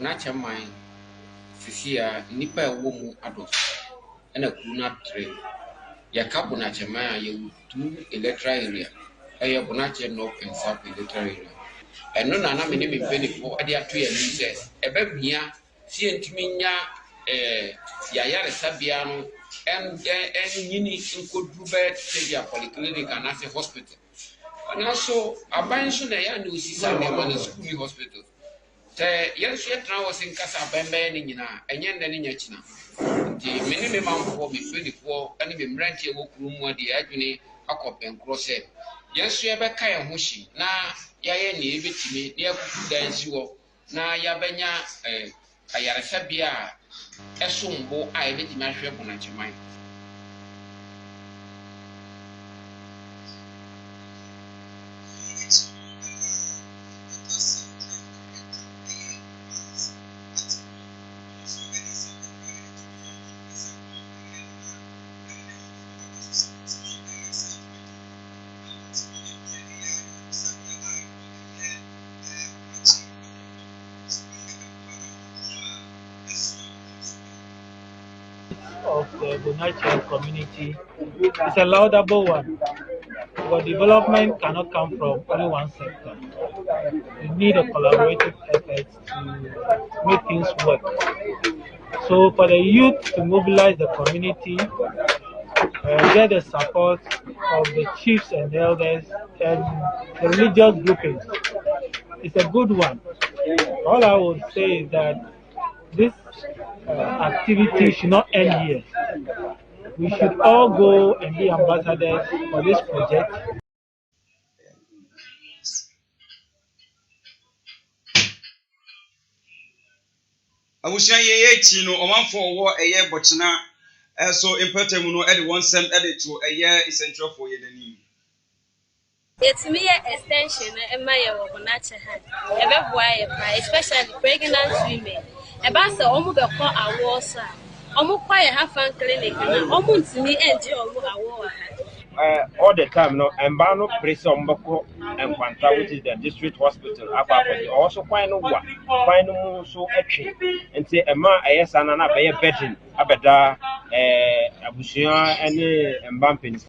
Nachaman Fifia Nipa woman adults and a Kuna trade. Yakabu Nachaman, you do electoral area. A Bonache North and South electoral area. And no, I'm in benefit for idea 2 years. A baby, see and Minya, Yaya Sabiano, and Yini could do bad, take your polyclinic and as a hospital. And also, a bunch of the young who see some school hospital. Yes, yet now was in Casa Bambanina, and yet the Ninachina. The minimum for me 24, and even rent your work room where the agony, a cop and cross it. Yes, you have a kaya mushi. Na Yayani, Vitimi, near dance you na Yabanya, Ayarasabia, a sumbo, I bet my ship on at your mind. Of the Bonachel community is a laudable one, but development cannot come from only one sector. We need a collaborative effort to make things work. So for the youth to mobilize the community, get the support of the chiefs and elders and the religious groupings, it's a good one. All I would say is that this activity should not end here. We should all go and be ambassadors for this project. Abusua ye echi no omanfo wo eye bochina so imperative no e de won sem e de to eye essential for ye danim. It's me extension and my Bonache hand. A web wire, especially pregnant women. About the Omu the call our war, sir. Omu quiet half fan clinic, Omu to me and all the time, no, and Bano Presombaco and Panta, which is the district hospital, also find what, find no so actually, and say a man, a yes, and another betting, Abeda, Abusia, and bumping.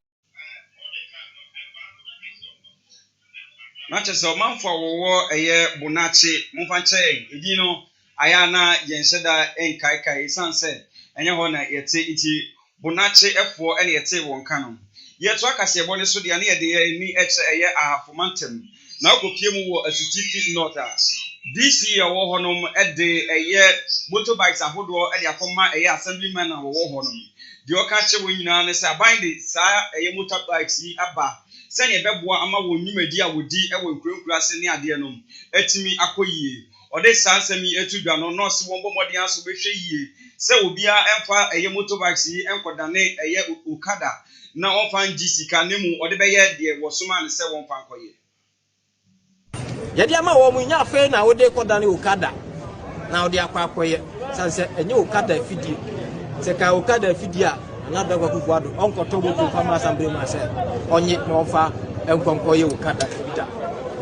Not as a man for war a year Bonache, Mufanche, Edino, Ayana, Yensheda, and Kaikai, sunset, and your honor, yet say it Bonache F4 and yet say one canon. Yet, so I can say, bonus to the near the year, me extra a year for mountain. Now, Kokimu as a certificate nota. This year, Warhonum at the a year motorbikes and Hodo at your former a year assemblyman of Warhonum. The Okache winner is a binding, sire, a motorbikes, ye abba. Send a bebwa ama wo numedia wo di e wo nkurankura ne ade no etimi akoyie ode sansemi etudwa no no se won bomode aso behwe yie se obia emfa eye motorbikes yi enkodane eye okada na onfa ngi sika ne mu ode beye de wo soma ne se won fa akoyie yedi ama wo mu nya fe na ode kodane okada na ode akwakoye sanse enye okada fidie se ka okada fidie a na dagwa kufuado onko tobo to fama assembly ma se onye na ofa enkonko ye okada bida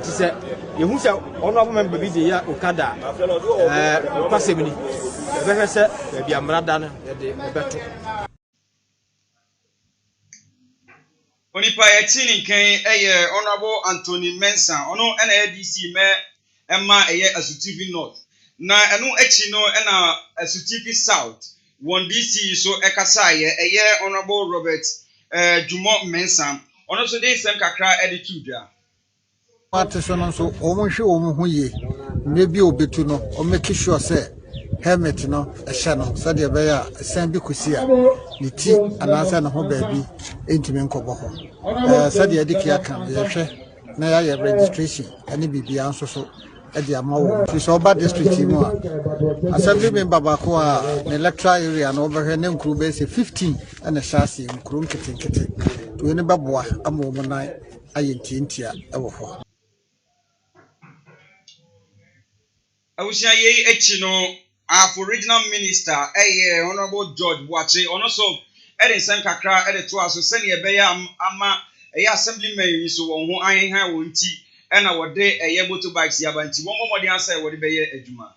ti se yehu se ono abo member bi de ya okada kwasemni be se bi amrada na de beto onipa yetini nkan eye honorable Anthony Mensah ono na ADC me ema eye Asuti North na eno echi no na Asuti South one DC so ekasa ye honorable Robert Jumo Mensah ono so dey sem kakra attitude a what so no so omonhwe omo ye maybe obetu no o make sure say helmet no ehye no so de be ya san bi kusi a ni ti anasa na ho baabi entimi nkobo ho so de dike aka ye hwe na ya registration ani bibia nso so edi amawo so oba district mu a assembly member ba ko a electoral area no overhe ne nkuru be se 15 ana shasi nkuru nkete to ne baboa amomo nan ayentintia ewo ho awusia ye echi no our regional minister honorable George Boache ono so edi sem kakra edi to aso se ne be ya ama assemblyman yi so won ho ahenhan won ti ena wode eye motorbikes yabanti won momode ansa wode beye adwuma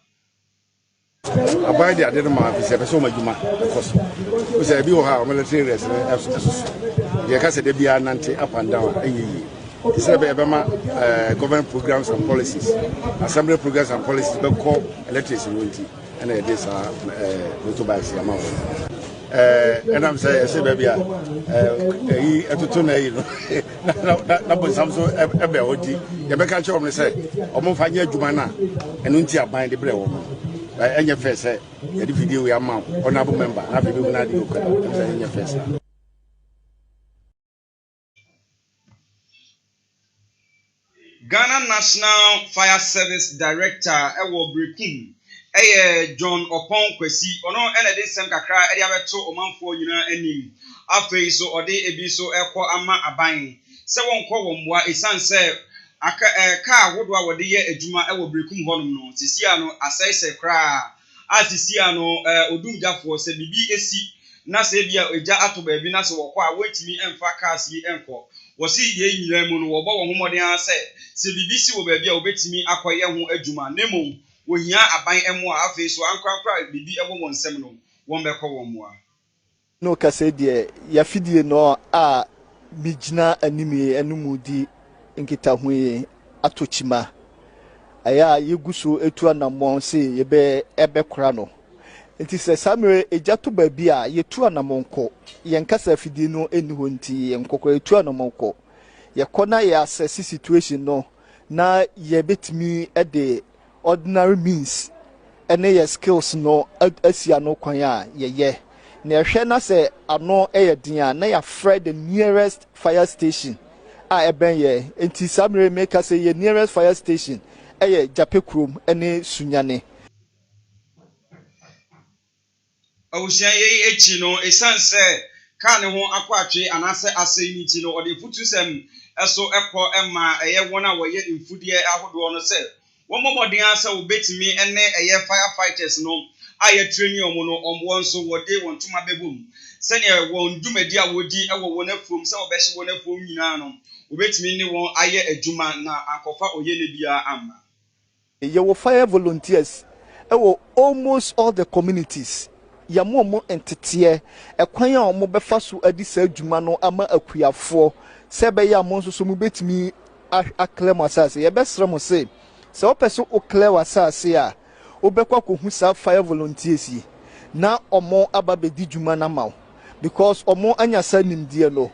Abai de ade no ma fi se be so madwuma koso o se bi ho ha o military rest ye ka se de bia nante up and down ayi se be ma government programs and policies assembly programs and policies be call electricity unity and this motorbikes amount and I'm say baby yi etoto na yi no na bo samso ebe odi ye be ka che o me say o mo fa nya adwuma na eno nti aban de bre wo mo enye first ye di video we amount honorable member na be na di okada enye first Ghana National Fire Service Director Ewo Brekum John Opon Kwesi ono ene de sem kakra e de abeto omanfo nyina anim afei so ode ebi so ekọ ama aban se wonko wonboa esanse aka ka wodo a wode ye adwuma Ewo Brekum honum no sisia no asese kra asisia no odumjafo se bibi esi na se bia eja ato ba bi na se wokọ a wetimi emfa kaasi enko wosi ye nyira mu no wo bo wo homode an se bibi si wo ba bia obetimi akoye ho adwuma nemo wohia aban emu a afi so ankrankra bibi ewo wonsem no won be ko won mu a no ka se de ya fidie no a mijina anime enumudi nkita hu atochima aya yeguso etu anamon se yebe ebe kora no nti se samre ejato ba bi a yetu anamonko yenkasa fidie no eni ho nti yenkoko etu anamonko yekona ya assess situation no na yebetimi ede ordinary means ene ye skills no asia no kwan a ye na ehwe na se ano eyedin na ya fred the nearest fire station a eben ye enti samre make say ye nearest fire station eye japekrom ene sunyane awusia ye echi no esanse ka ne ho akwatwe anase aseni ti no ode futusem eso ekọ ema eye wona wo ye infudie ahodo no se womomodin asa obetimi ene eye firefighters no aye training omo no omwo nso wode wontuma bebum sene won dwumadi a wodi ewo wona from se obehye wona from nyina no obetimi ni won aye adwuma na akofa oye ne bia amma ye wo fire volunteers ewo almost all the communities ya mo entete ekwan a omo befa so adi sa adwuma no ama akuafo sebe ya mo nso so mu betimi aklem asase ye besre mo se se o person o clear asase a obekwa ko hu sa fire volunteers na omo aba bedi dwuma na maw because omo anya sa nimdie no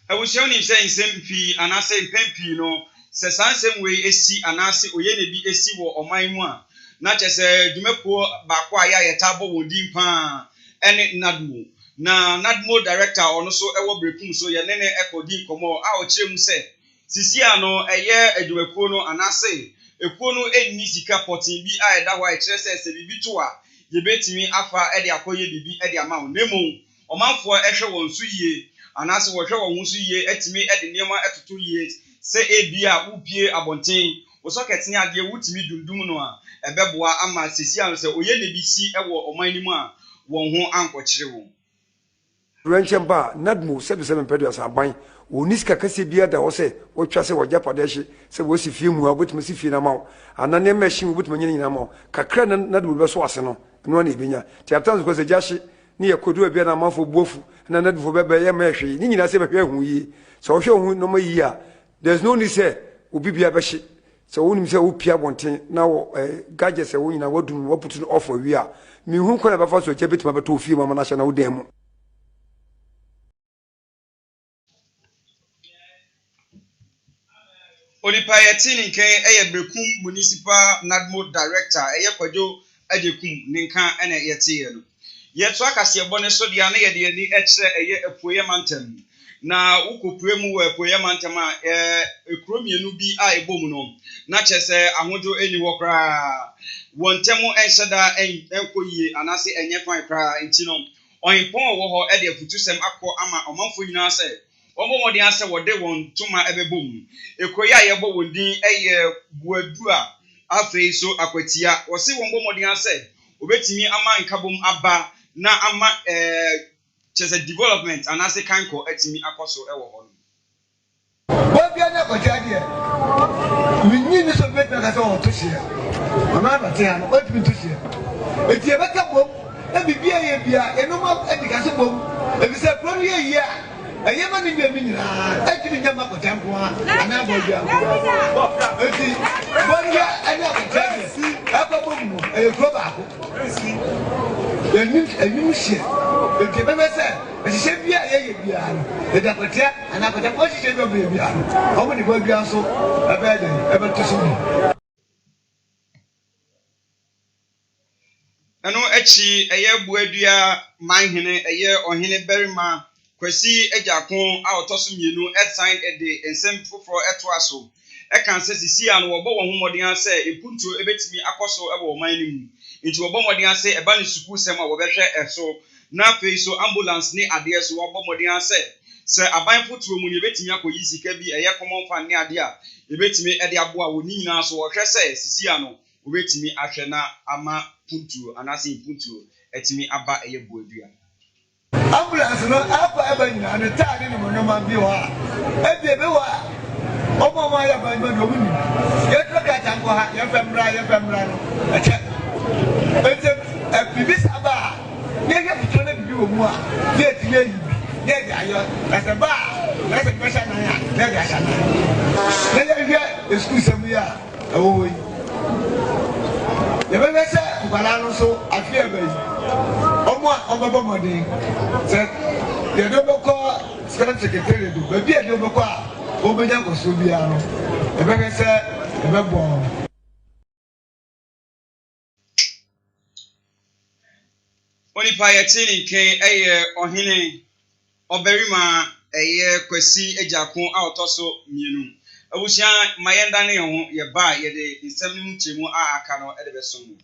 awusia ni say nsem pi anase mpempi no se sansem we esi anase oye ne bi esi wo oman mu a na chese dwumeko baako aya yetabo wodin pa ene nadmo na nadmo director ono so ewo Brekum so ye nene ekodi komo a o kire mu se sisia no eye adwumeko no anase ekuo no enni sika potin bi a eda ho a kire se bibi to a ye betimi afa ede akoye bibi ede ama wo nemo omanfo ehwe won so yie anase wo hwe won so yie etimi ede niema etoto yie se ebia upie abonten wo socket ni ade wutimi dundum no a ebeboa ama sisia no se oye ne bi si ewo oman ni mu a won ho ankokire wo Renchemba nadmu 77 pedo asaban oniska kase bia da wo se wo twa se wo japadeshi se wo si fie mu a botima si fie na ma anane machine botima nyina na ma kakra nadmu be so ase no no na ebenya ti atanzo ko se jashi ni yakodu abia na mafo buofu na nadmu be be ye mehwe ni nyina se be hwe hu yi so wo hwe hu no ma yi a there's no need say obibia be hye so wonim se wo pia bonten na wo gadget se wo nyina wadum waputu off wi a mi hu ko na be fa so che betima be to fie mama na hye na wo dem Onipa yetini nken eye Brekum municipal nadmo director eye Kwadwo Ajekum ninkan ene yete ye no yeto akase bone so dia na yede ni ekire eye epoye mantem na ukopue mu we epoye mantem a ekromienu bi a ebom no na chese ahojo eni wo kra wontemu enhyeda enkoyie anase enye fan kra enti no onpon wo ho ede afutusem akọ ama omanfo nyina se omomodi ase wode won tuma ebebom ekoyi ayebo wondin eye buadu a afei so akwatia wose won bomodi ase obetimi ama nkabom aba na ama chese development anase kanko etimi akoso ewo ho bia na kwacha dia winni ni so bet na ka so to share mama ba tia no o ti to share e ti e beka bom e bibia ye bia e no ma e di ka so bom e bi se pro ye ye a ye ma ni bia mi nyina e ti ni nyama kwacha nko ana bo bia e ti bo ya ana kwacha dia e ko bom mo e ko ba ko enim share e ti be me se e se bia ye bia no e da kwacha ana kwacha ko se bia no o mo ni bo bia so e be de e be to so ni eno echi eye buadua manhene eye ohene berima kwasi ajakon a otoso mienu sign de ensem foforo eto aso e kan se sisi an wo bo wo homodin ase epunto ebetimi akoso e bo man nim nti wo bo modin ase e ba ne suku sem a wo behwe eso na fe so ambulance ni ade so wo bo modin ase se aban fotuo mu ni ebetimi akoyi sika bi eye common fan ni ade a ebetimi e de aboa wo ni nyina so wo hwe se sisi an obetimi ahwe na ama puntu anase puntu etimi aba eye buadua ambulance no apa eba nyina ne taade ne mo ma bi wa e bi be wa omo ma ya ba ba do ni ye tro ka tango ha ye femra no e che ente e bibi saba ye ye fito na bibi wo mu a ye ti ye yi ye ga yo na se ba na se pesha na ya ye ga sha na ye ye school sem ya e wo yi ye be se ngala no so afia ba yi omo modin se ye do boko secretary do ba bi e do boko a o be jan ko so bia no e be se e be bo oni pa ye tini ken eye ohene oberima eye kwasi ajakon a otoso mienu abusia mayenda ne ho ye ba ye de nsem ni mchemu a aka no e de beso mu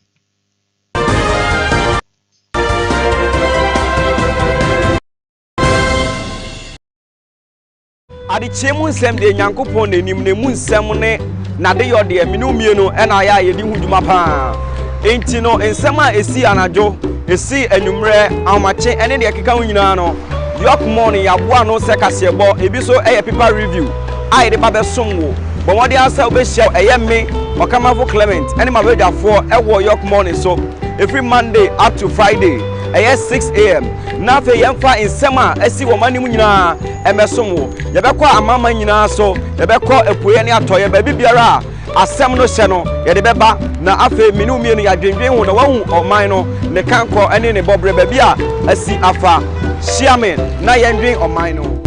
ade chemu nsem de nyankopon nanim ne mu nsem ne nade yo de minu mienu e na ya ye di huduma pa enti no nsem a esi anajo esi anwumre amache ene de keka nyina no York morning ya boa no se kasebo ebi so eye paper review ai de ba besonwo bo wode asa obe hia eye me okamafo Clement ene ma bedafo ewo York morning so every Monday up to Friday eye 6 am na fe yemfa insema asi wo manim nyina emesonwo ye bekọ amama nyina so ye bekọ epoye ne atoye ba bibiara asem no hye no ye de beba na afe minu mienu ya dwendwen ho na wahu oman no ne kanko ene ne bobre ba bia asi afa Shiamen na yendwen oman no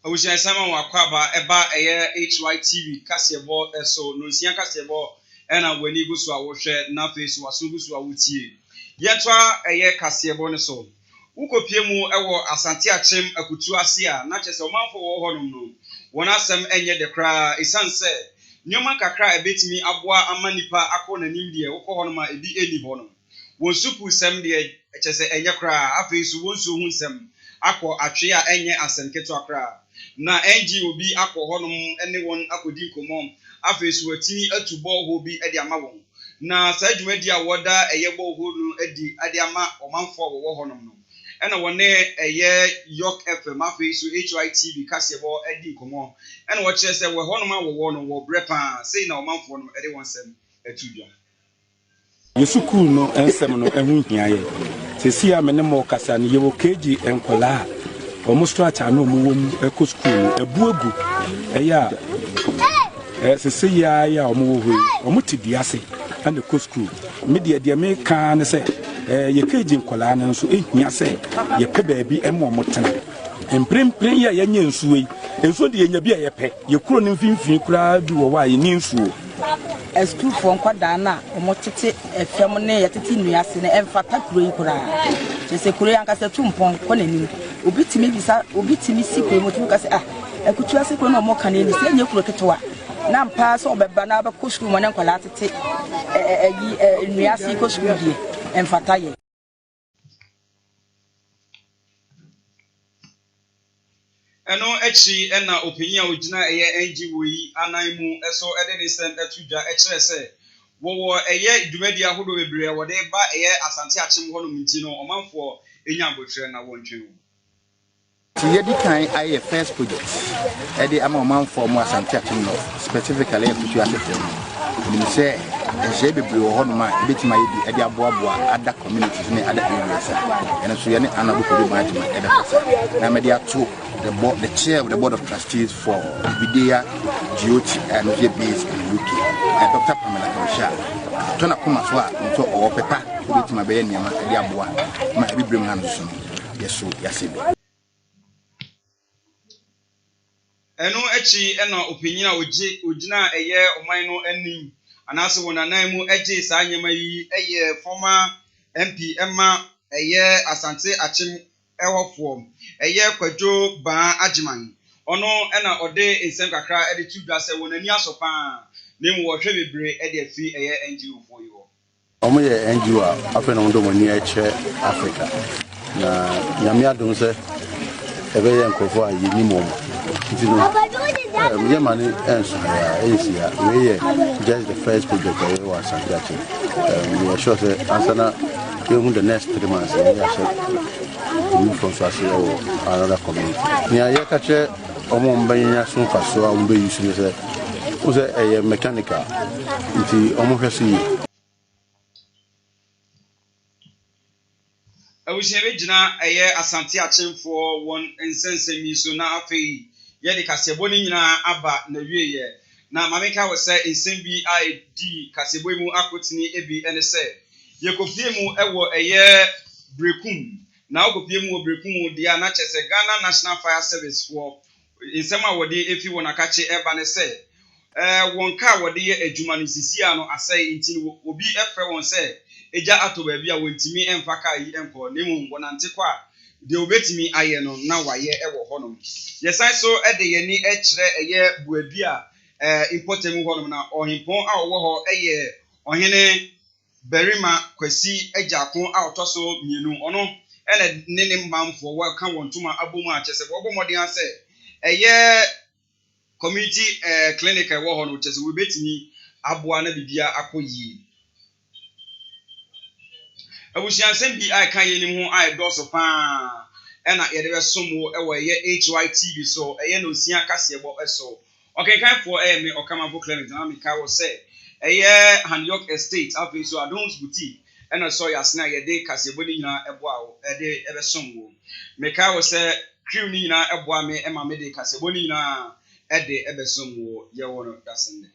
awusia sama wakwaba eba eye HYTV kasebo eso no nsia kasebo ena wani gusu awohwe na face waso gusu awutie yetwa eye kasebo ne so ukopie mu ewo asante achem akutu ase a na chese omanfo wo honom no wona asem enye de kra isanse nyoma kakra ebetimi aboa amanipa akọ nanim de wokọ honom a ebi eni honom won supu sem de chese enye kra afesu won so hu sem akọ atwe a enye asenketo akra na NGO bi akọ honom ene won akodi komom afesu atini atubo ho bi ede ama won na sajumadi a woda eyebo ho no ade ama omanfo wo honom no ena wone eye York FM afesu HYTV kasebo edi komo ena wo kire se we honom awo no wo brepa sei na omanfo no ede won sem atudwa Yesukuru no ensem no ehu hiaye sesi a mene mo kasa ne yewo keji enkola omo structure no mo wom eko school ebuegu eya sesi ya omo wo hwe omo tidiase and eko school media de me kan ne se ye keji enkola no so ehia se ye pe baabi emo motena emprempren ya yenye nsuwe enso de yenya bia ye pe ye kuro ne mfimfin kura bi wo wa ye ni nsuo school for nkwada na omotete efem ne yetete nuase ne emfata kuro yi kura se kuro yankasa tumpon ko nanim obitimi bisa obitimi sikwe motu ka se ekutu ase kuro no mo kan ni se nye kuro ketewa na mpa so obeba na ba ko school mo ne nkwala tete nuase ko school die emfata ye eno echi na opinion ogina eye NGO yi ananmu eso ede ne sem etudwa ekire se wo eye dwumadi ahodo bebre wo de ba eye asante achim ho no mti no omanfo enya abotire na wontwe yedi kan aye first project ede ama omanfo mo asante achim no specifically ekutu asete ni se eje bebre wo ho no ma ebetima yedi ede aboaboa ada communities ne ada areas ene so ye ne anabo ko de management ede na media to the chair of the board of trustees for Vidya GOT and the base in UK Dr. Pamela Kausha tona kuma so a nto o pepa with my baby niama e aboa ma e bibrim han so yeso yasebe eno echi ena opinion a ogina eye oman no anim anase wonanan mu eje sa anyema yi eye former MP Emma eye asante achim ewofo eye kwadwo ba agiman ono ena ode ensem kakra ede tudwa se wonani asopa nemu wo hwe bebre ede afi eye NGO fo yo omo ye NGO afa na ndo mani eche Africa na nyame adom se ebe ye nkofo a yini mom ntino ye mani enso ya ensia we ye just the first project we was sanjachi we are sure say ansana in the next 3 months we are sure move from Swasio or another community. Near Yakache, Omombanya soon for so I will be using a mechanical. It's almost I wish Regina a year asante achim for one incense me so na afi ye de kaseboni nyina aba na wiye na mameka we say insem bi ID kasebo mu akotini ebi ene say ye kofie mu ewo eye brekum na okopie mu obrekum dia na chese Ghana National Fire Service for insem a wode efi wona kache eba ne say wonka wode ye adwuma no sisi ano asai intini obi efre won say eja ato ba bia wontimi emfaka yi enko nemu wonante kwa de obetimi aye no na waye ewo honom yesan so ede ye ni ekire eye buabia importem honom na ohimpon a wo ho eye ohene berima kwasi ejakon a otoso mienu ono ene nene mamfo wa kan wontuma abomu a chese wo bomode ase eye community clinic wo ho no chese wo betimi aboa na bibia akoyi abusiansem bi ai kan yenim ho ai doso pa ena ye de besomo ewo ye HYTV so eye no sia kasebo eso okenkan for me okamafo clinic na me ka wo say eye Hanyok Estate afi so Adons Boutique ena so yasna ye de kasebo ni nyina eboa wo de ebesomo me ka wo say crew ni nyina eboa me ema me de kasebo ni nyina de ebesomo ye wo no dasende